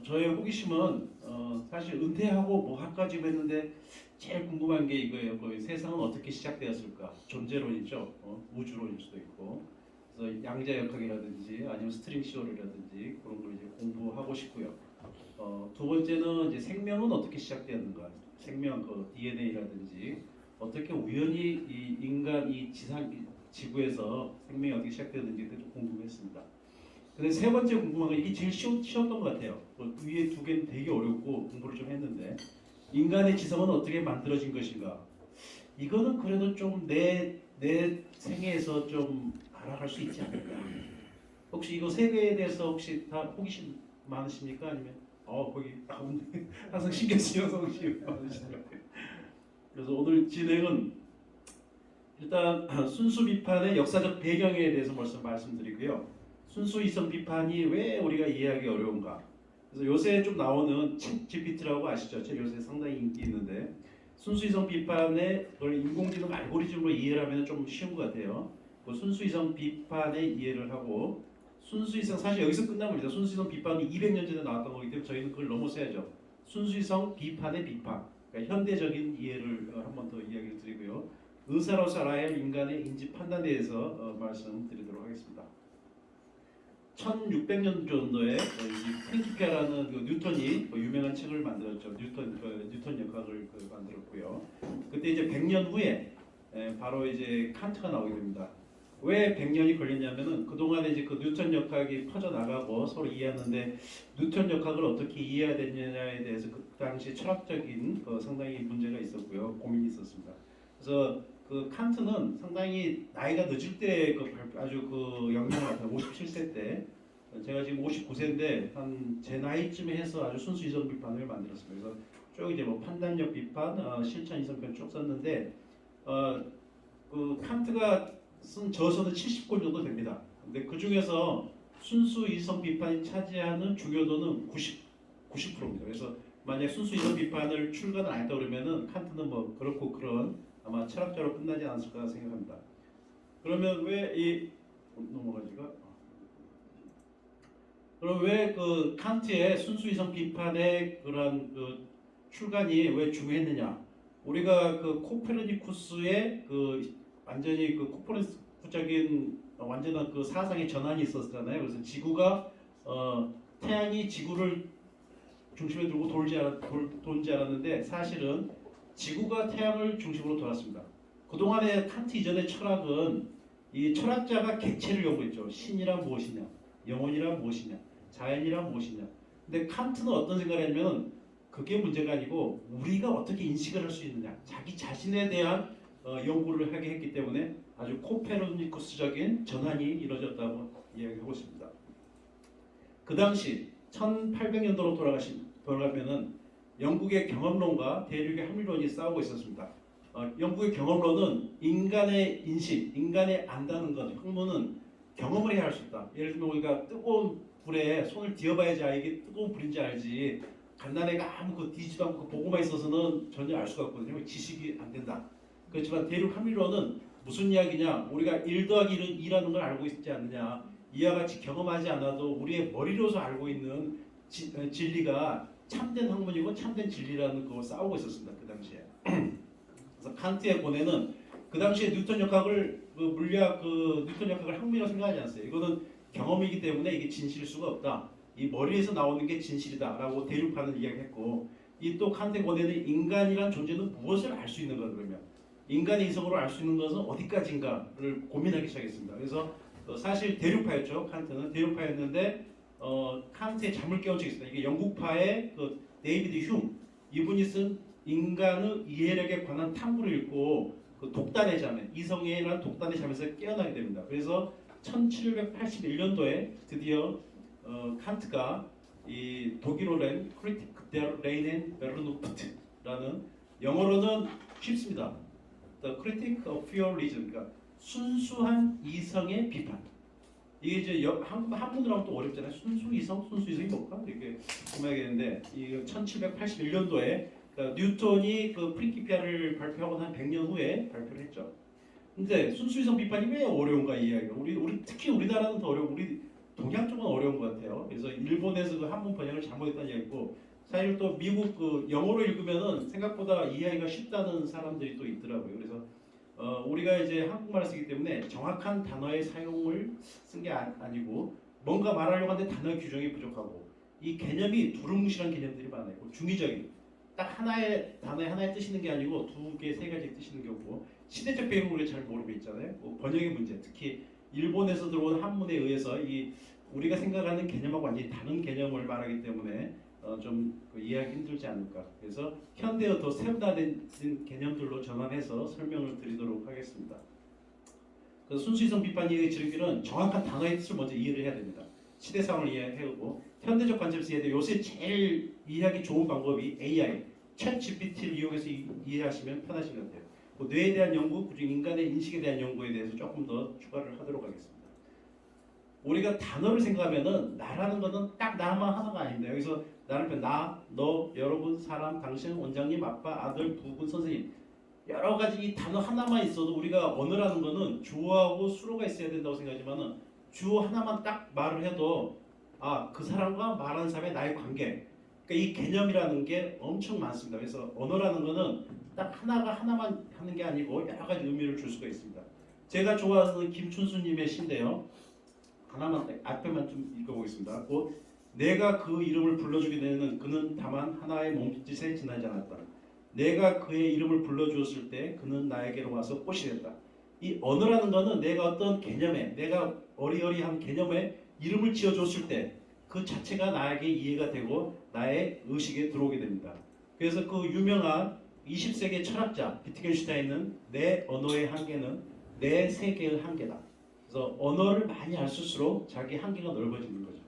저의 호기심은 사실 은퇴하고 뭐 할까 지금 했는데 제일 궁금한 게 이거예요. 그 세상은 어떻게 시작되었을까? 존재론이죠. 우주론일 수도 있고. 그래서 양자역학이라든지 아니면 스트링 시어리라든지 그런 걸 이제 공부하고 싶고요. 두 번째는 이제 생명은 어떻게 시작되었는가? 생명 그 DNA라든지 어떻게 우연히 이 인간 이 지구에서 생명이 어떻게 시작되었는지 좀 궁금했습니다. 근데 세 번째 궁금한 건 이게 제일 쉬웠던 것 같아요. 위에 두 개는 되게 어렵고 공부를 좀 했는데 인간의 지성은 어떻게 만들어진 것인가? 이거는 그래도 좀 내 생애에서 좀 알아갈 수 있지 않을까? 혹시 이거 세 개에 대해서 혹시 다 호기심 많으십니까? 아니면 거기 항상 신경 쓰여서 호기심 많으시더라고요. 그래서 오늘 진행은 일단 순수 비판의 역사적 배경에 대해서 먼저 말씀드리고요. 순수 이성 비판이 왜 우리가 이해하기 어려운가? 그래서 요새 좀 나오는 챗 GPT라고 아시죠? 요새 상당히 인기 있는데 순수 이성 비판의 그걸 인공지능 알고리즘으로 이해를 하면 좀 쉬운 것 같아요. 그 순수 이성 비판의 이해를 하고 순수 이성 사실 여기서 끝나버리죠. 순수 이성 비판이 200년 전에 나왔던 거기 때문에 저희는 그걸 넘어서야죠. 순수 이성 비판의 비판, 그러니까 현대적인 이해를 한 번 더 이야기를 드리고요. 의사로서 알아야 할 인간의 인지 판단에 대해서 말씀드리도록 하겠습니다. 1600년 정도에 프린키피아라는 그 뉴턴이 유명한 책을 만들었죠. 뉴턴 역학을 만들었고요. 그때 이제 100년 후에 바로 이제 칸트가 나오게 됩니다. 왜 100년이 걸렸냐면은 그동안에 이제 그 뉴턴 역학이 퍼져 나가고 서로 이해하는데 뉴턴 역학을 어떻게 이해해야 되느냐에 대해서 그 당시 철학적인 상당히 문제가 있었고요. 고민이 있었습니다. 그래서 그 칸트는 상당히 나이가 늦을 때 아주 그 영향을 받아요. 57세 때. 제가 지금 59세인데 한 제 나이쯤에 해서 아주 순수 이성 비판을 만들었습니다. 그래서 쭉 이제 뭐 판단력 비판, 실천 이성편 쭉 썼는데 그 칸트가 쓴 저서는 70권 정도 됩니다. 근데 그 중에서 순수 이성 비판이 차지하는 중요도는 90%입니다. 그래서 만약 순수 이성 비판을 출간을 안 했다 그러면은 칸트는 뭐 그렇고 그런 아마 철학자로 끝나지 않았을까 생각합니다. 그러면 왜 이 넘어가지가? 그럼 왜 그 칸트의 순수 이성 비판의 그런 그 출간이 왜 중요했느냐? 우리가 그 코페르니쿠스의 그 완전히 그 코페르니쿠스적인 완전한 그 사상의 전환이 있었잖아요. 그래서 지구가 태양이 지구를 중심에 두고 돈지 않았는데 사실은 지구가 태양을 중심으로 돌았습니다. 그동안의 칸트 이전의 철학은 이 철학자가 객체를 연구했죠. 신이란 무엇이냐, 영혼이란 무엇이냐, 자연이란 무엇이냐. 근데 칸트는 어떤 생각을 했냐면 그게 문제가 아니고 우리가 어떻게 인식을 할 수 있느냐, 자기 자신에 대한 연구를 하게 했기 때문에 아주 코페르니쿠스적인 전환이 이루어졌다고 이야기하고 있습니다. 그 당시 1800년도로 돌아가면은 영국의 경험론과 대륙의 합리론이 싸우고 있었습니다. 영국의 경험론은 인간의 인식, 인간의 안다는 것, 학문은 경험을 해야 할 수 있다. 예를 들면 우리가 뜨거운 불에 손을 뒤어봐야지 이게 뜨거운 불인지 알지. 갓난애가 아무 그 뒤지도 않고 보고만 있어서는 전혀 알 수가 없거든요. 지식이 안 된다. 그렇지만 대륙 합리론은 무슨 이야기냐? 우리가 1 더하기 1은 2라는 걸 알고 있지 않느냐? 이와 같이 경험하지 않아도 우리의 머리로서 알고 있는 진리가 참된 학문이고 참된 진리라는 거 싸우고 있었습니다. 그 당시에. 그래서 칸트의 고뇌는 그 당시에 뉴턴 역학을 뉴턴 역학을 학문이라고 생각하지 않았어요. 이거는 경험이기 때문에 이게 진실일 수가 없다. 이 머리에서 나오는 게 진실이다라고 대륙판을 이야기했고, 이 또 칸트의 고뇌는 인간이란 존재는 무엇을 알 수 있는가 그러면 인간의 이성으로 알 수 있는 것은 어디까지인가를 고민하기 시작했습니다. 그래서 사실 대륙파였죠. 칸트는 대륙파였는데 칸트의 잠을 깨운 적이 있습니다. 이게 영국파의 그 데이비드 흉 이분이 쓴 인간의 이해력에 관한 탐구를 읽고 그 독단의 잠에 이성애라는 독단의 잠에서 깨어나게 됩니다. 그래서 1781년도에 드디어 칸트가 이 독일어 낸 크리티크 데 레인엔 베르누프트라는 영어로는 쉽습니다. The Critic of Pure Reason, 그러니까 순수한 이성의 비판. 이게 이제 한문으로 하면 또 어렵잖아요. 순수 이성이 뭘까? 이렇게 고민하겠는데, 이 1781년도에 그러니까 뉴턴이 그 프린키피아를 발표하고 한 100년 후에 발표를 했죠. 근데 순수 이성 비판이 왜 어려운가 이야기가. 우리 특히 우리나라는 더 어려워. 우리 동양 쪽은 어려운 것 같아요. 그래서 일본에서 그 한문 번역을 잘못했다는 얘기고 사실 또 미국 그 영어로 읽으면은 생각보다 이해하기가 쉽다는 사람들이 또 있더라고요. 그래서 우리가 이제 한국말을 쓰기 때문에 정확한 단어의 사용을 쓴 게 아니고 뭔가 말하려고 하는데 단어 규정이 부족하고 이 개념이 두루뭉실한 개념들이 많아요. 중의적인 딱 하나의 단어에 하나의 뜻이 있는 게 아니고 두 개, 세 가지 뜻이 있는 경우고 시대적 배경을 우리가 잘 모르고 있잖아요. 번역의 문제, 특히 일본에서 들어온 한문에 의해서 이 우리가 생각하는 개념하고 완전히 다른 개념을 말하기 때문에 좀그 이해하기 힘들지 않을까. 그래서 현대어 더 세분화된 개념들로 전환해서 설명을 드리도록 하겠습니다. 그래서 순수이성 비판이 지르기는 정확한 단어의 뜻을 먼저 이해를 해야 됩니다. 시대 상황을 이해하고 현대적 관점에서 이해해야 돼. 요새 제일 이해하기 좋은 방법이 AI, 챗 GPT를 이용해서 이해하시면 편하실 것 같아요. 뭐 뇌에 대한 연구, 그리고 인간의 인식에 대한 연구에 대해서 조금 더 추가를 하도록 하겠습니다. 우리가 단어를 생각하면은 나라는 거는 딱 나만 하나가 아닙니다. 여기서 나를 펴 나, 너, 여러분, 사람, 당신, 원장님, 아빠, 아들, 부군, 선생님 여러 가지 이 단어 하나만 있어도 우리가 언어라는 거는 주어하고 수로가 있어야 된다고 생각하지만은 주어 하나만 딱 말을 해도 그 사람과 말하는 사람의 나의 관계 그러니까 이 개념이라는 게 엄청 많습니다. 그래서 언어라는 거는 딱 하나만 하는 게 아니고 여러 가지 의미를 줄 수가 있습니다. 제가 좋아하는 김춘수님의 시인데요. 하나만 앞에만 좀 읽어보겠습니다. 내가 그 이름을 불러주게 되는 그는 다만 하나의 몸짓에 지나지 않았다. 내가 그의 이름을 불러주었을 때 그는 나에게로 와서 꽃이 됐다. 이 언어라는 거는 내가 어떤 개념에 내가 어리어리한 개념에 이름을 지어줬을 때 그 자체가 나에게 이해가 되고 나의 의식에 들어오게 됩니다. 그래서 그 유명한 20세기 철학자 비트겐슈타인은 내 언어의 한계는 내 세계의 한계다. 그래서 언어를 많이 알수록 자기 한계가 넓어지는 거죠.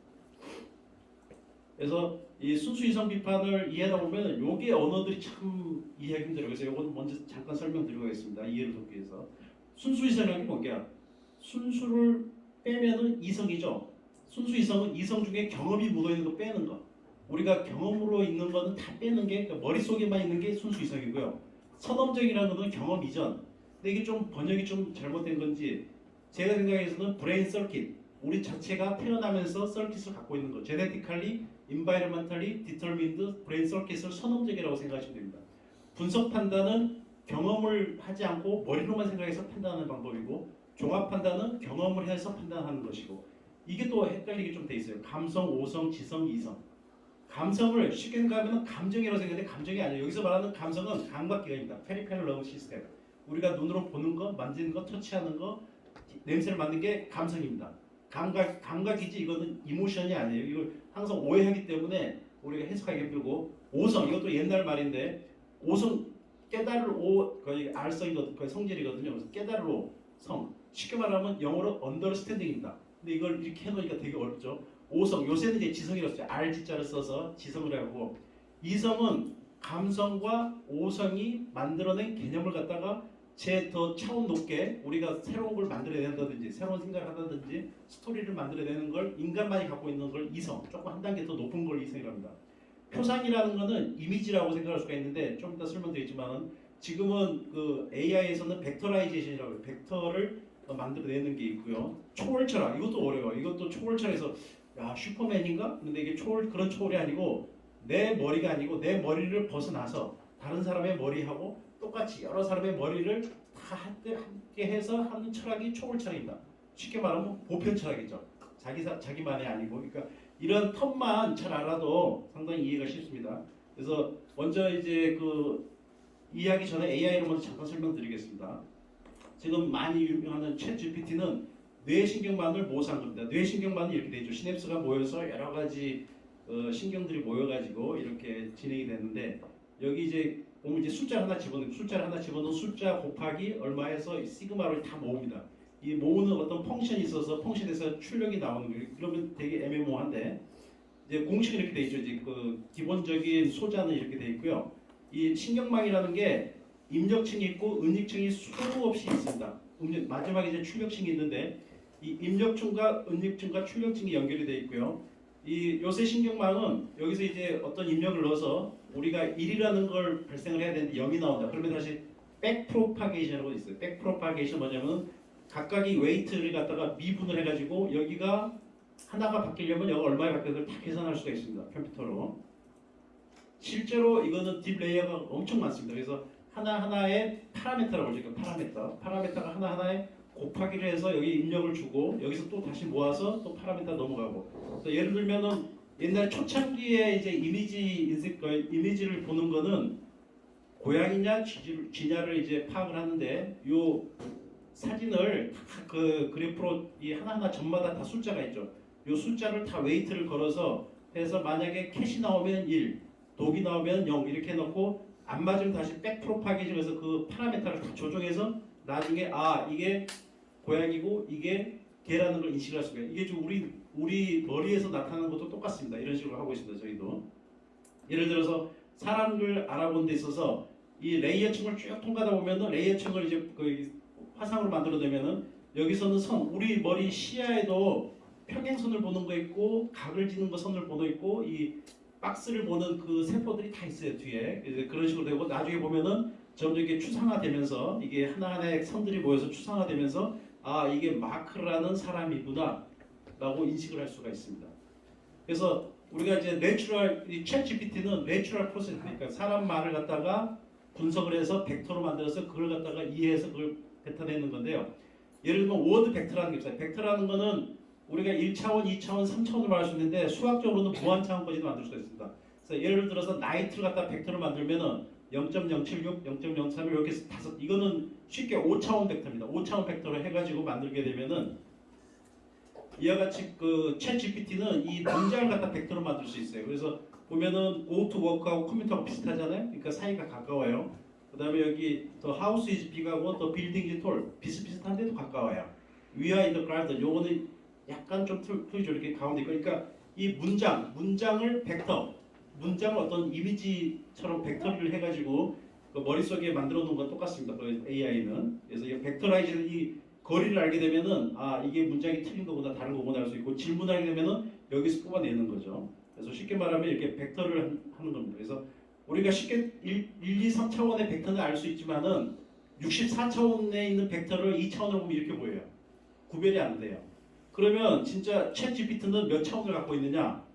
그래서 이 순수 이성 비판을 이해하다 보면 요게 언어들이 참 이해하기 힘들어요. 그래서 요건 먼저 잠깐 설명드리고 가겠습니다. 이해를 돕기 위해서. 순수 이성이라는 게 뭔가 순수를 빼면은 이성이죠. 순수 이성은 이성 중에 경험이 묻어있는 거 빼는 거. 우리가 경험으로 있는 거는 다 빼는 게 그러니까 머릿속에만 있는 게 순수 이성이고요. 선험적이라는 것은 경험 이전. 근데 이게 좀 번역이 좀 잘못된 건지 제가 생각해서는 브레인 서킷. 우리 자체가 태어나면서 서킷을 갖고 있는 거. 제네티컬리, 인바이러먼털리, 디터민드 브레인 서킷을 선험적이라고 생각하시면 됩니다. 분석 판단은 경험을 하지 않고 머리로만 생각해서 판단하는 방법이고 종합 판단은 경험을 해서 판단하는 것이고 이게 또 헷갈리게 좀 돼 있어요. 감성, 오성, 지성, 이성. 감성을 쉽게 생각하면 감정이라고 생각하는데 감정이 아니에요. 여기서 말하는 감성은 감각기관입니다. 페리페럴 러브 시스템. 우리가 눈으로 보는 거, 만지는 거, 터치하는 거, 냄새를 맡는 게 감성입니다. 감각이지 이거는 이모션이 아니에요. 이걸 항상 오해하기 때문에 우리가 해석하기 힘들고 오성 이것도 옛날 말인데 오성 깨달을 거의 알성이거든요. 거의 성질이거든요. 그래서 깨달을 성 쉽게 말하면 영어로 understanding입니다. 근데 이걸 이렇게 해놓으니까 되게 어렵죠. 오성 요새는 이제 지성이라고 써요. R자를 써서 지성을 하고 이성은 감성과 오성이 만들어낸 개념을 갖다가 더 차원 높게 우리가 새로운 걸 만들어낸다든지 새로운 생각을 한다든지 스토리를 만들어내는 걸 인간만이 갖고 있는 걸 이성 조금 한 단계 더 높은 걸 이성이랍니다. 표상이라는 거는 이미지라고 생각할 수가 있는데 좀 이따 설명드리겠지만 지금은 그 AI에서는 벡터라이제이션이라고 해요. 벡터를 만들어내는 게 있고요. 초월 철학 이것도 어려워요. 이것도 초월 철학에서 야 슈퍼맨인가? 근데 이게 그런 초월이 아니고 내 머리가 아니고 내 머리를 벗어나서 다른 사람의 머리하고 똑같이 여러 사람의 머리를 다 함께 해서 하는 철학이 초월 철학입니다. 쉽게 말하면 보편 철학이죠. 자기만이 아니고 그러니까 이런 텀만 잘 알아도 상당히 이해가 쉽습니다. 그래서 먼저 이제 그 이해하기 전에 AI로 먼저 잠깐 설명드리겠습니다. 지금 많이 유명하는 챗 GPT는 뇌신경만을 모사한 겁니다. 뇌신경만은 이렇게 되죠. 시냅스가 모여서 여러 가지 신경들이 모여가지고 이렇게 진행이 되는데 여기 이제 보면 이제 숫자를 하나 집어넣으면 숫자 곱하기 얼마에서 시그마를 다 모읍니다. 이 모으는 어떤 펑션이 있어서 펑션에서 출력이 나오는 거예요. 그러면 되게 애매모호한데 이제 공식은 이렇게 돼 있죠. 이제 그 기본적인 소자는 이렇게 돼 있고요. 이 신경망이라는 게 입력층이 있고 은닉층이 수도 없이 있습니다. 마지막에 이제 출력층이 있는데 이 입력층과 은닉층과 출력층이 연결이 돼 있고요. 이 요새 신경망은 여기서 이제 어떤 입력을 넣어서 우리가 1이라는 걸 발생을 해야 되는데 0이 나온다. 그러면 다시 백프로파게이션이라고 있어요. 백프로파게이션 뭐냐면 각각이 웨이트를 갖다가 미분을 해가지고 여기가 하나가 바뀌려면 여기 얼마에 바뀌어서 다 계산할 수가 있습니다. 컴퓨터로. 실제로 이거는 딥 레이어가 엄청 많습니다. 그래서 하나하나의 파라미터라고 그러죠. 파라미터가 하나하나에 곱하기를 해서 여기 입력을 주고 여기서 또 다시 모아서 또 파라미터 넘어가고. 그래서 예를 들면은 옛날 초창기에 이제 이미지를 보는 거는 고양이냐 쥐냐를 이제 파악을 하는데 요 사진을 그 그래프로 이 하나하나 점마다 다 숫자가 있죠. 요 숫자를 다 웨이트를 걸어서 해서 만약에 캣이 나오면 1, 독이 나오면 0 이렇게 해놓고 안 맞으면 다시 백 프로파게이션 해서 그 파라미터를 다 조정해서 나중에 아 이게 고양이고 이게 개라는 걸 인식을 할 수가 있어요. 이게 좀 우리 머리에서 나타나는 것도 똑같습니다. 이런 식으로 하고 있습니다. 저희도 예를 들어서 사람을 알아본 데 있어서 이 레이어층을 쭉 통과하다 보면은 레이어층을 이제 그 화상으로 만들어내면은 여기서는 선 우리 머리 시야에도 평행선을 보는 거 있고 각을 지는 거 선을 보고 있고 이 박스를 보는 그 세포들이 다 있어요 뒤에. 이제 그런 식으로 되고 나중에 보면은 점점 이게 추상화되면서 이게 하나하나의 선들이 모여서 추상화되면서 아 이게 마크라는 사람이구나 라고 인식을 할 수가 있습니다. 그래서 우리가 이제 이 챗GPT는 내추럴 프로세스 그러니까 사람 말을 갖다가 분석을 해서 벡터로 만들어서 그걸 갖다가 이해해서 그걸 뱉어내는 건데요. 예를 들면 워드 벡터라는 게 있어요. 벡터라는 거는 우리가 1차원, 2차원, 3차원으로 말할 수 있는데 수학적으로는 무한 차원까지도 만들 수가 있습니다. 그래서 예를 들어서 나이트를 갖다 벡터로 만들면은 0.076, 0.031 이렇게 다섯 이거는 쉽게 5차원 벡터입니다. 5차원 벡터로 해가지고 만들게 되면은 이와 같이 그 챗GPT는 이 문장을 갖다 벡터로 만들 수 있어요. 그래서 보면은 go to work하고 컴퓨터하고 비슷하잖아요. 그러니까 사이가 가까워요. 그다음에 여기 the house is big하고 the building is tall 비슷비슷한데도 가까워요. we are in the garden 요거는 약간 좀 틀리죠. 이렇게 가운데 그러니까 이 문장을 벡터 문장을 어떤 이미지처럼 벡터를 해가지고 그 머릿속에 만들어 놓은 건 똑같습니다. 그 AI는. 그래서 이 벡터라이즈는 이 거리를 알게 되면은 아 이게 문장이 틀린 거구나 다른 거구나 할 수 있고 질문을 하게 되면은 여기서 뽑아내는 거죠. 그래서 쉽게 말하면 이렇게 벡터를 하는 겁니다. 그래서 우리가 쉽게 1, 2, 3차원의 벡터는 알 수 있지만은 64차원에 있는 벡터를 2차원으로 보면 이렇게 보여요. 구별이 안 돼요. 그러면 진짜 챗 GPT는 몇 차원을 갖고 있느냐?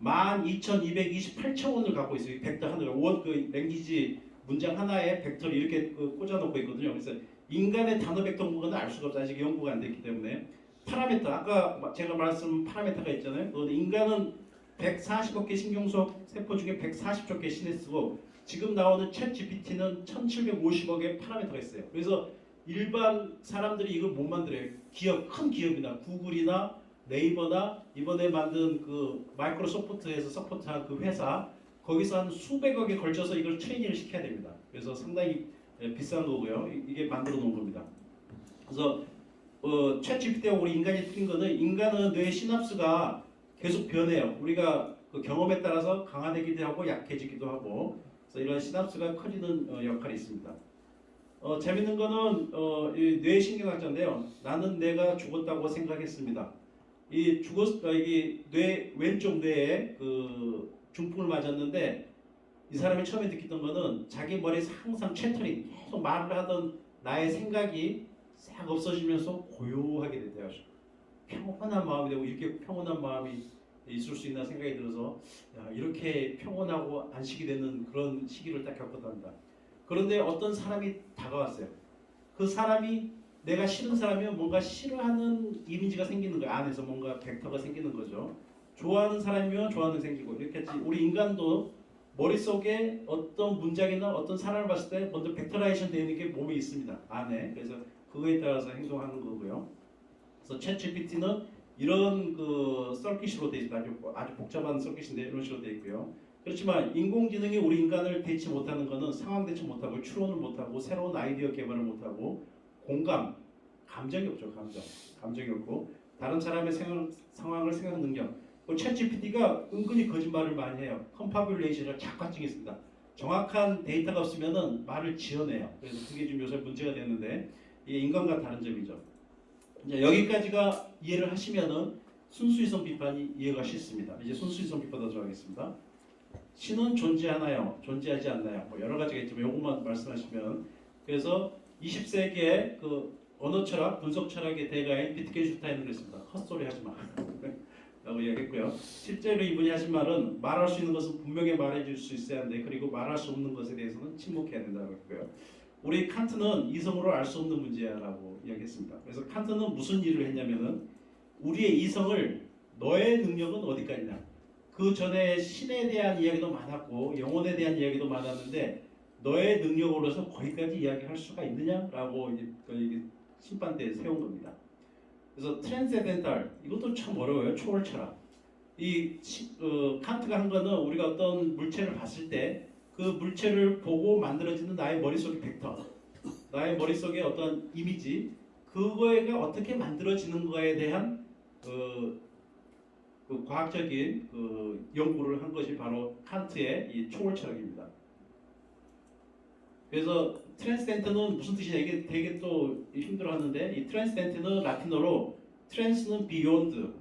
12,228차원을 갖고 있어요. 벡터 하나를 그 랭귀지 문장 하나에 벡터를 이렇게 꽂아놓고 있거든요. 그래서 인간의 단어 벡터 무게는 알 수가 없어요. 아직 연구가 안 됐기 때문에 파라미터 아까 제가 말씀한 파라미터가 있잖아요. 인간은 140억 개 신경속 세포 중에 140조 개 시내스고 지금 나오는 챗 GPT는 1750억의 파라미터가 있어요. 그래서 일반 사람들이 이걸 못 만들어요. 큰 기업이나 구글이나 네이버나 이번에 만든 그 마이크로소프트에서 서포트한 그 회사 거기서 한 수백억에 걸쳐서 이걸 트레이닝을 시켜야 됩니다. 그래서 상당히 비싼 거고요. 이게 만들어 놓은 겁니다. 그래서 챗 GPT하고 우리 인간이 틀린 거는 인간은 뇌의 시납스가 계속 변해요. 우리가 그 경험에 따라서 강화되기도 하고 약해지기도 하고 그래서 이런 시납스가 커지는 역할이 있습니다. 재밌는 거는 이 뇌신경학자인데요. 나는 내가 죽었다고 생각했습니다. 이게 뇌 왼쪽 뇌에 그 중풍을 맞았는데 이 사람이 처음에 느꼈던 거는 자기 머리에서 항상 채터링 계속 말을 하던 나의 생각이 싹 없어지면서 고요하게 됐대요. 평온한 마음이 되고 이렇게 평온한 마음이 있을 수 있나 생각이 들어서 야, 이렇게 평온하고 안식이 되는 그런 시기를 딱 겪었답니다. 그런데 어떤 사람이 다가왔어요. 그 사람이 내가 싫은 사람이면 뭔가 싫어하는 이미지가 생기는 거예요. 안에서 뭔가 벡터가 생기는 거죠. 좋아하는 사람이면 좋아하는 생기고 이렇게 우리 인간도 머릿속에 어떤 문장이나 어떤 사람을 봤을 때 먼저 벡터라이션 되어 있는 게 몸에 있습니다. 안에. 그래서 그거에 따라서 행동하는 거고요. 그래서 챗 GPT는 이런 그 서킷으로 되어 있습니다. 아주 복잡한 서킷인데 이런 식으로 되어 있고요. 그렇지만 인공지능이 우리 인간을 대체 못하는 것은 상황 대체 못하고 추론을 못하고 새로운 아이디어 개발을 못하고 감정이 없죠. 감정이 없고 다른 사람의 상황을 생각 능력. 챗 GPT가 은근히 거짓말을 많이 해요. 컴파뷸레이션을 작가증했습니다. 정확한 데이터가 없으면은 말을 지어내요. 그래서 그게 지금 요새 문제가 됐는데 이게 인간과 다른 점이죠. 이제 여기까지가 이해를 하시면은 순수이성 비판이 이해가 쉽습니다. 이제 순수이성 비판 들어가겠습니다. 신은 존재하나요? 존재하지 않나요? 뭐 여러 가지가 있지만 요것만 말씀하시면 그래서 20세기에 그 언어 철학, 분석 철학의 대가인 비트겐슈타인은 그랬습니다. 헛소리 하지 마. 라고 이야기했고요. 실제로 이분이 하신 말은 말할 수 있는 것은 분명히 말해줄 수 있어야 하는데 그리고 말할 수 없는 것에 대해서는 침묵해야 된다고 했고요. 우리 칸트는 이성으로 알 수 없는 문제야라고 이야기했습니다. 그래서 칸트는 무슨 일을 했냐면은 우리의 이성을 너의 능력은 어디까지 있냐. 그 전에 신에 대한 이야기도 많았고 영혼에 대한 이야기도 많았는데 너의 능력으로서 거기까지 이야기할 수가 있느냐라고 이제 심판대에 세운 겁니다. 그래서 트랜스덴탈 이것도 참 어려워요. 초월 철학. 칸트가 한 거는 우리가 어떤 물체를 봤을 때 그 물체를 보고 만들어지는 나의 머릿속의 벡터, 나의 머릿속의 어떤 이미지, 그거가 어떻게 만들어지는 거에 대한 그 과학적인 연구를 한 것이 바로 칸트의 이 초월 철학입니다. 그래서 트랜스덴트는 무슨 뜻이냐 이게 되게 또 힘들어하는데 이 트랜스덴트는 라틴어로 트랜스는 비욘드,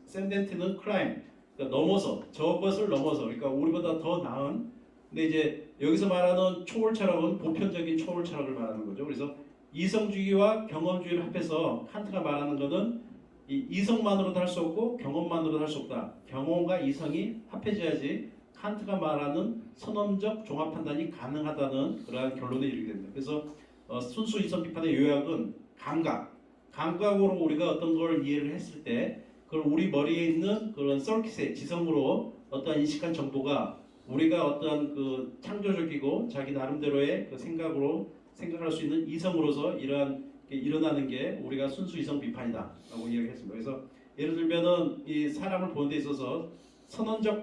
센덴트는 클라임, 그러니까 넘어서 저것을 넘어서 그러니까 우리보다 더 나은. 근데 이제 여기서 말하는 초월 철학은 보편적인 초월 철학을 말하는 거죠. 그래서 이성주의와 경험주의를 합해서 칸트가 말하는 것은 이 이성만으로도 할 수 없고 경험만으로도 할 수 없다. 경험과 이성이 합해져야지 칸트가 말하는 선언적 종합 판단이 가능하다는 그러한 결론에 이르게 됩니다. 그래서 순수 이성 비판의 요약은 감각으로 우리가 어떤 걸 이해를 했을 때 그걸 우리 머리에 있는 그런 서킷의 지성으로 어떠한 인식한 정보가 우리가 어떠한 그 창조적이고 자기 나름대로의 그 생각으로 생각할 수 있는 이성으로서 이러한 일어나는 게 우리가 순수 이성 비판이다라고 이야기했습니다. 그래서 예를 들면은 이 사람을 보는 데 있어서 선언적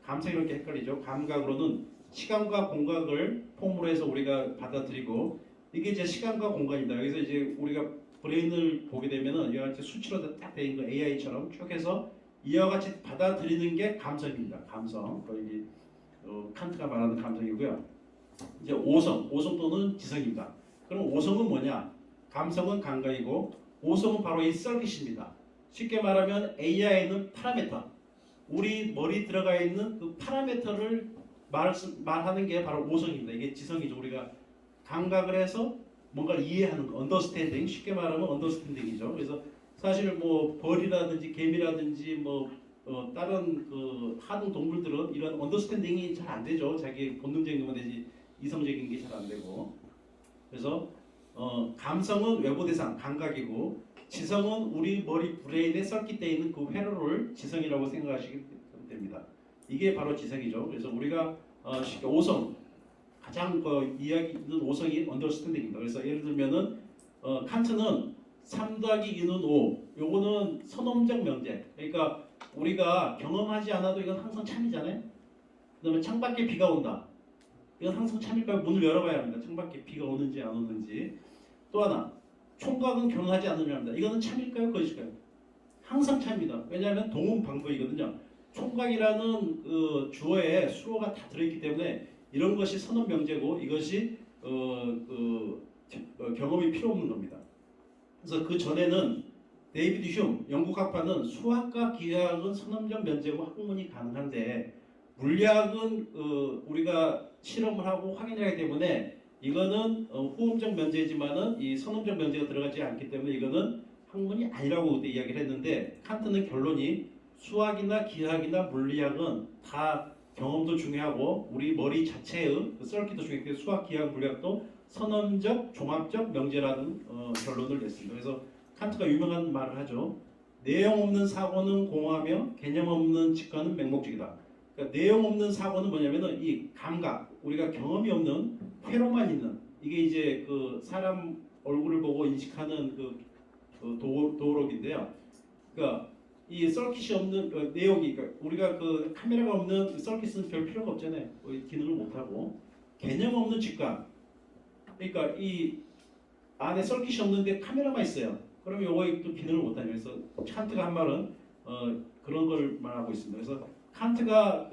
감성 이렇게 헷갈리죠. 감각으로는 시간과 공간을 폼으로 해서 우리가 받아들이고 이게 이제 시간과 공간입니다. 여기서 이제 우리가 브레인을 보게 되면은 이와 같이 수치로 딱 돼 있는 거 AI처럼 쭉 해서 이와 같이 받아들이는 게 감성입니다. 감성. 거기 칸트가 말하는 감성이고요. 이제 오성 또는 지성입니다. 그럼 오성은 뭐냐? 감성은 감각이고 오성은 바로 이 서킷입니다. 쉽게 말하면 AI는 파라미터. 우리 머리 들어가 있는 그 파라미터를 말하는 게 바로 오성입니다. 이게 지성이죠. 우리가 감각을 해서 뭔가를 이해하는 거, 언더스탠딩. 쉽게 말하면 언더스탠딩이죠. 그래서 사실 뭐 벌이라든지 개미라든지 다른 그 하등 동물들은 이런 언더스탠딩이 잘 안 되죠. 자기 본능적인 것만 되지 이성적인 게 잘 안 되고. 그래서 감성은 외부 대상, 감각이고 지성은 우리 머리 브레인에 썰깃되어 있는 그 회로를 지성이라고 생각하시면 됩니다. 이게 바로 지성이죠. 그래서 우리가 쉽게 오성, 가장 이야기 있는 오성이 언더스탠딩입니다. 그래서 예를 들면은 칸트는 3 더하기 2는 5. 요거는 선언적 명제. 그러니까 우리가 경험하지 않아도 이건 항상 참이잖아요. 그다음에 창밖에 비가 온다. 이건 항상 참일까요? 문을 열어봐야 합니다. 창밖에 비가 오는지 안 오는지. 또 하나, 총각은 결혼하지 않느냐 합니다. 이거는 참일까요? 거짓일까요? 항상 참입니다. 왜냐하면 동음방법이거든요. 총각이라는 주어에 수어가 다 들어있기 때문에 이런 것이 선언 명제고 이것이 경험이 필요 없는 겁니다. 그래서 그 전에는 데이비드 휴 영국 학파는 수학과 기하학은 선언적 면제고 학문이 가능한데 물리학은 우리가 실험을 하고 확인하기 때문에 이거는 후음적 면제지만은 이 선언적 면제가 들어가지 않기 때문에 이거는 학문이 아니라고 그때 이야기를 했는데 칸트는 결론이 수학이나 기하학이나 물리학은 다 경험도 중요하고 우리 머리 자체의 썰kit도 중요하고 수학, 기하학, 물리학도 선언적, 종합적 명제라는 결론을 냈습니다. 그래서 칸트가 유명한 말을 하죠. 내용 없는 사고는 공허하며 개념 없는 직관은 맹목적이다. 그러니까 내용 없는 사고는 뭐냐면은 이 감각, 우리가 경험이 없는 회로만 있는 이게 이제 그 사람 얼굴을 보고 인식하는 도어록인데요. 그러니까 이 썰킷이 없는 내용이 그러니까 우리가 그 카메라가 없는 썰킷은 별 필요가 없잖아요. 기능을 못 하고 개념 없는 직관. 그러니까 이 안에 썰킷이 없는데 카메라만 있어요. 그러면 요거 또 기능을 못 하죠. 그래서 칸트가 한 말은 그런 걸 말하고 있습니다. 그래서 칸트가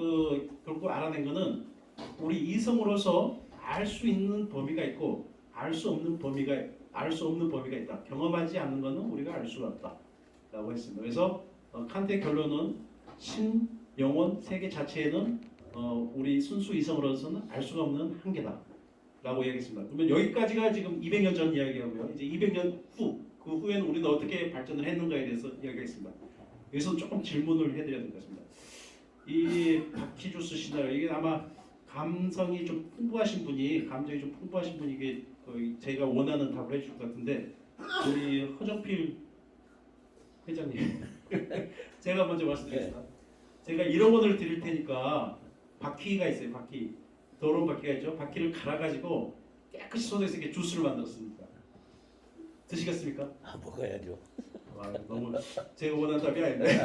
결국 알아낸 거는 우리 이성으로서 알 수 있는 범위가 있고 알 수 없는 범위가 있다. 경험하지 않는 것은 우리가 알 수가 없다라고 했습니다. 그래서 칸트의 결론은 신, 영혼, 세계 자체에는 우리 순수 이성으로서는 알 수가 없는 한계다라고 얘기했습니다. 그러면 여기까지가 지금 200년 전 이야기하고요. 이제 200년 후 그 후에는 우리는 어떻게 발전을 했는가에 대해서 이야기하겠습니다. 여기서 조금 질문을 해드려야 될 것 같습니다. 이 바퀴주스 시나리오 이게 아마 감성이 좀 풍부하신 분이 감정이 좀 풍부하신 분이 이게 거의 제가 원하는 답을 해줄 것 같은데 우리 허정필 회장님 제가 먼저 말씀드리겠습니다. 제가 1억 원을 드릴 테니까 바퀴가 있어요. 바퀴 더러운 바퀴가 있죠. 바퀴를 갈아가지고 깨끗이 손에서 이렇게 주스를 만들었습니다. 드시겠습니까? 먹어야죠. 와, 너무 제가 원하는 답이 아닌데.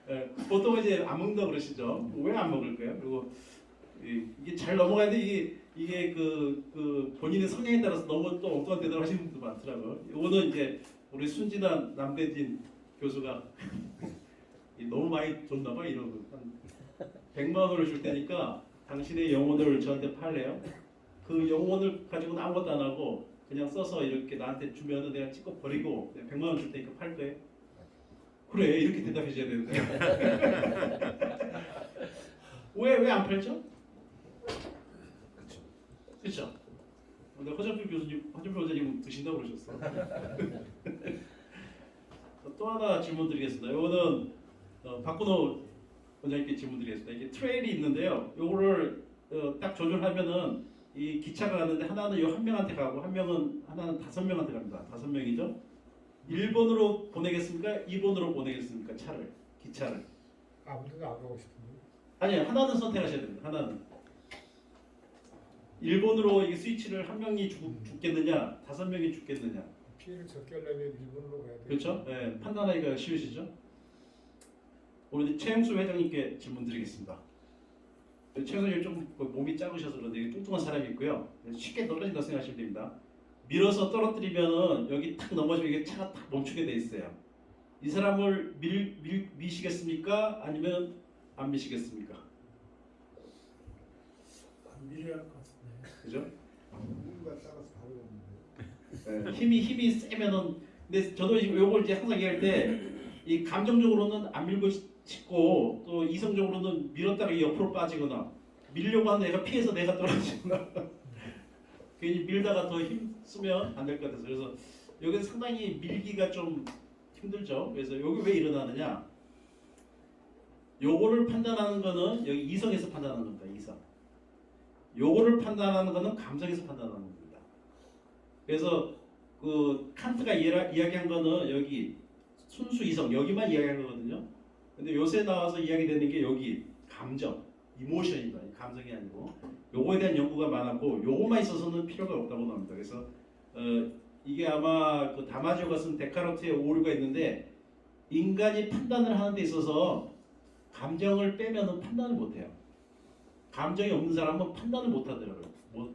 예, 보통 이제 안 먹는다 그러시죠. 왜 안 먹을까요? 그리고 이게 잘 넘어가는데 이게 그 본인의 성향에 따라서 너무 또 엉뚱한 대답을 하시는 분도 많더라고요. 이거는 이제 우리 순진한 남대진 교수가 너무 많이 줬나 봐 이러고 한 100만 원을 줄 테니까 당신의 영혼을 저한테 팔래요? 그 영혼을 가지고는 아무것도 안 하고 그냥 써서 이렇게 나한테 주면은 내가 찍고 버리고 100만 원 줄 테니까 팔 거예요? 그래 이렇게 대답해 줘야 되는데 왜 안 팔죠? 그렇죠. 근데 허정필 교수님 드신다고 그러셨어. 또 하나 질문 드리겠습니다. 이거는 박근호 원장님께 질문 드리겠습니다. 이게 트레일이 있는데요. 요거를 딱 조절하면은 이 기차가 가는데 하나는 요 한 명한테 가고 하나는 5명한테 갑니다. 5명이죠. 1번으로 보내겠습니까? 2번으로 보내겠습니까? 기차를. 아무데도 안 가고 싶은데. 아니요. 하나는 선택하셔야 됩니다. 하나는. 1번으로 이 스위치를 한 명이 죽겠느냐, 5명이 죽겠느냐. 피해를 적게 하려면 일본으로 가야 돼. 그렇죠? 네, 판단하기가 쉬우시죠? 우리 최영수 회장님께 질문 드리겠습니다. 최영수 회장님 좀 몸이 작으셔서 그런데 뚱뚱한 사람이 있고요. 쉽게 떨어진다고 생각하시면 됩니다. 밀어서 떨어뜨리면은 여기 탁 넘어지면 이게 차가 탁 멈추게 돼 있어요. 이 사람을 미시겠습니까? 아니면 안 미시겠습니까? 안 밀어야 할 것 같은데. 그죠? 누군가 따라서 다르겠는데. 네, 힘이 세면은 근데 저도 지금 요걸 이제 항상 얘기할 때 이 감정적으로는 안 밀고 싶고 또 이성적으로는 밀었다가 옆으로 빠지거나 밀려고 하는 애가 피해서 내가 떨어지거나 괜히 밀다가 더 힘 쓰면 안 될 것 같아서 그래서 여기는 상당히 밀기가 좀 힘들죠. 그래서 여기 왜 일어나느냐? 요거를 판단하는 거는 여기 이성에서 판단하는 겁니다. 이성. 요거를 판단하는 거는 감성에서 판단하는 겁니다. 그래서 그 칸트가 이야기한 거는 여기 순수 이성 여기만 이야기한 거거든요. 근데 요새 나와서 이야기되는 게 여기 감정, 이모션입니다. 감성이 아니고 요거에 대한 연구가 많았고 요것만 있어서는 필요가 없다고 나옵니다. 그래서 이게 아마 그 다마지오가 쓴 데카르트의 오류가 있는데 인간이 판단을 하는 데 있어서 감정을 빼면은 판단을 못 해요. 감정이 없는 사람은 판단을 못 하더라고요.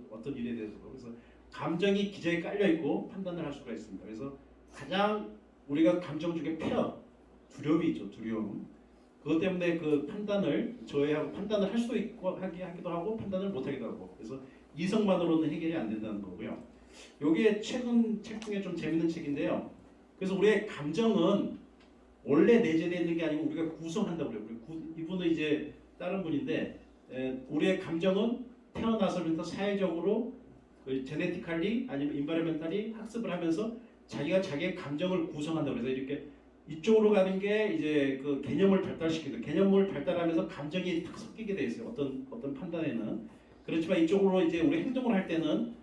어떤 일에 대해서도. 그래서 감정이 기저에 깔려 있고 판단을 할 수가 있습니다. 그래서 가장 우리가 감정 중에 페어, 두려움이 있죠. 두려움. 그것 때문에 그 판단을 저해하고 판단을 할 수도 있고 하기도 하고 판단을 못 하기도 하고. 그래서 이성만으로는 해결이 안 된다는 거고요. 여기에 최근 책 중에 좀 재밌는 책인데요. 그래서 우리의 감정은 원래 내재되어 있는 게 아니고 우리가 구성한다고 그래요. 이분은 이제 다른 분인데 우리의 감정은 태어나서부터 사회적으로 제네티컬리 아니면 인바이러멘탈리 학습을 하면서 자기가 자기의 감정을 구성한다고 해서 이렇게 이쪽으로 가는 게 이제 그 개념을 발달시키는 개념을 발달하면서 감정이 탁 섞이게 돼 있어요. 어떤 판단에는 그렇지만 이쪽으로 이제 우리 행동을 할 때는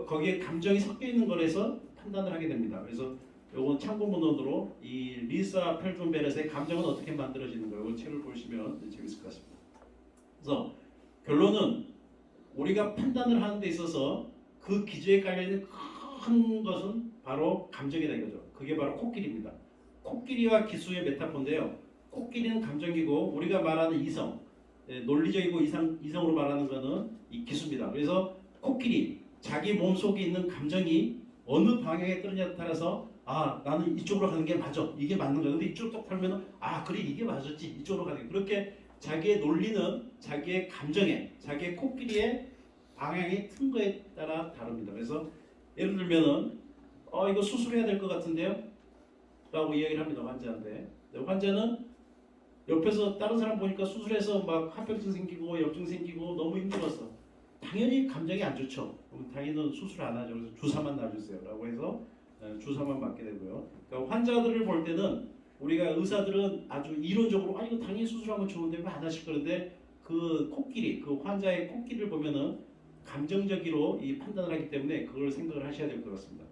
거기에 감정이 섞여 있는 거라서 판단을 하게 됩니다. 그래서 요건 참고문헌으로 이 리사 펠튼베렛의 감정은 어떻게 만들어지는가 이 책을 보시면 재밌을 것 같습니다. 그래서 결론은 우리가 판단을 하는 데 있어서 그 기저에 깔려있는 큰 것은 바로 감정이다 이거죠. 그게 바로 코끼리입니다. 코끼리와 기수의 메타포인데요. 코끼리는 감정이고 우리가 말하는 이성, 논리적이고 이성으로 말하는 것은 이 기수입니다. 그래서 코끼리, 자기 몸속에 있는 감정이 어느 방향에 뜨느냐에 따라서 아 나는 이쪽으로 가는 게 맞아. 이게 맞는 거야. 근데 이쪽으로 딱 털면은 아 그래 이게 맞았지. 이쪽으로 가는 게 그렇게 자기의 논리는 자기의 감정에 자기의 코끼리의 방향이 튼 거에 따라 다릅니다. 그래서 예를 들면은 이거 수술해야 될 것 같은데요? 라고 이야기를 합니다. 환자한테. 환자는 옆에서 다른 사람 보니까 수술해서 막 합병증 생기고 염증 생기고 너무 힘들었어. 당연히 감정이 안 좋죠. 그럼 당연히 수술 안 하죠. 그래서 주사만 놔주세요. 라고 해서 주사만 맞게 되고요. 그러니까 환자들을 볼 때는 우리가 의사들은 아주 이론적으로 이거 당연히 수술하면 좋은데 왜 안 하실 거는데 그 코끼리, 그 환자의 코끼리를 보면은 감정적으로 이 판단을 하기 때문에 그걸 생각을 하셔야 될 것 같습니다.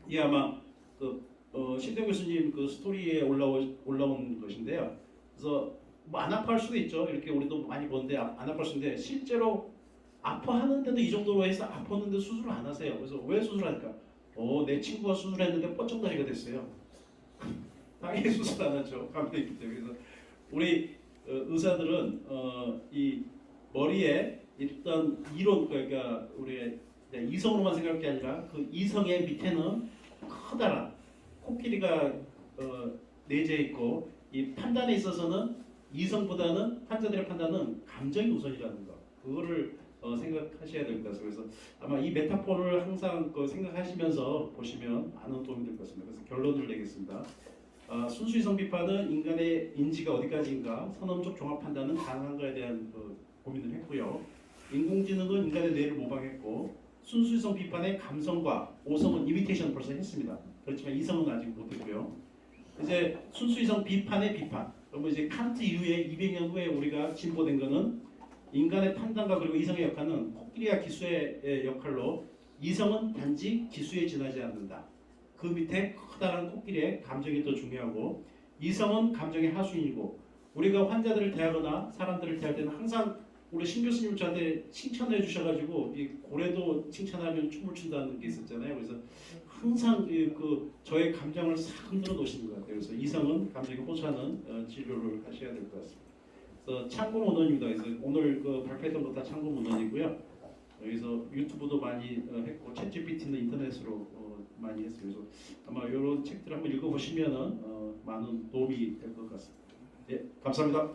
이게 아마 신대 교수님 그 스토리에 올라온 것인데요. 그래서 뭐 안 아파할 수도 있죠. 이렇게 우리도 많이 보는데 안 아파할 수 있는데 실제로 아파하는데도 이 정도로 해서 아팠는데 수술을 안 하세요. 그래서 왜 수술할까? 내 친구가 수술했는데 뻗쩍다리가 됐어요. 당연히 수술 안 하죠. 감염이 있기 때문에. 그래서 우리 의사들은 이 머리에 일단 이론 그러니까 우리 이성으로만 생각할 게 아니라 그 이성의 밑에는 커다란 코끼리가 내재해 있고 이 판단에 있어서는 이성보다는 환자들의 판단은 감정이 우선이라는 거 그거를 생각하셔야 될 것 같습니다. 그래서 아마 이 메타포를 항상 생각하시면서 보시면 많은 도움이 될 것 같습니다. 그래서 결론을 내겠습니다. 순수이성 비판은 인간의 인지가 어디까지인가 선언적 종합 판단은 가능한가에 대한 고민을 했고요. 인공지능은 인간의 뇌를 모방했고 순수이성 비판의 감성과 오성은 이미테이션 벌써 했습니다. 그렇지만 이성은 아직 못했고요. 이제 순수이성 비판의 비판. 그러면 이제 칸트 이후에 200년 후에 우리가 진보된 거는 인간의 판단과 그리고 이성의 역할은 코끼리와 기수의 역할로 이성은 단지 기수에 지나지 않는다. 그 밑에 커다란 코끼리의 감정이 더 중요하고 이성은 감정의 하수인이고 우리가 환자들을 대하거나 사람들을 대할 때는 항상 우리 신 교수님 저한테 칭찬해 주셔가지고 이 고래도 칭찬하면 춤을 춘다는 게 있었잖아요. 그래서 항상 저의 감정을 싹 흔들어 놓으시는 것 같아요. 그래서 이성은 감정에 호소하는 진료를 하셔야 될 것 같습니다. 그래서 참고 문헌입니다. 그래서 오늘 발표했던 거 다 참고 문헌이고요. 여기서 유튜브도 많이 했고 챗GPT는 인터넷으로 많이 했어요. 그래서 아마 이런 책들 한번 읽어보시면은 많은 도움이 될 것 같습니다. 예, 감사합니다.